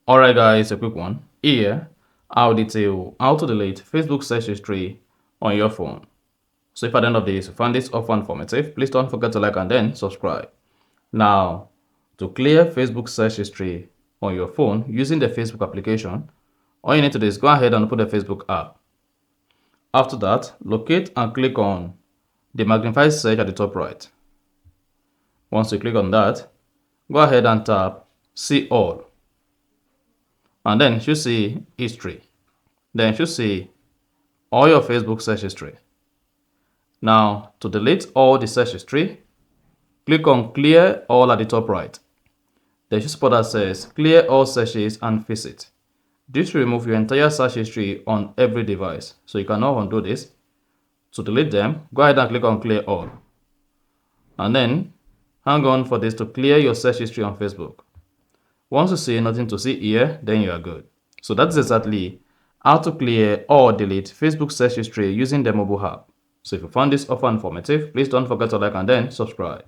Alright guys, a quick one. Here, I'll detail how to delete Facebook search history on your phone. So if at the end of this you find this offer informative, please don't forget to like and then subscribe. Now, to clear Facebook search history on your phone using the Facebook application, all you need to do is go ahead and open the Facebook app. After that, locate and click on the magnified search at the top right. Once you click on that, go ahead and tap See All. And then you should see History. Then you should see all your Facebook search history. Now, to delete all the search history, click on Clear All at the top right. There should spot that says Clear All Searches and Fix It. This will remove your entire search history on every device, so you can now undo this. To delete them, go ahead and click on Clear All. And then, hang on for this to clear your search history on Facebook. Once you see nothing to see here, then you are good. So that's exactly how to clear or delete Facebook search history using the mobile app. So if you found this offer informative, please don't forget to like and then subscribe.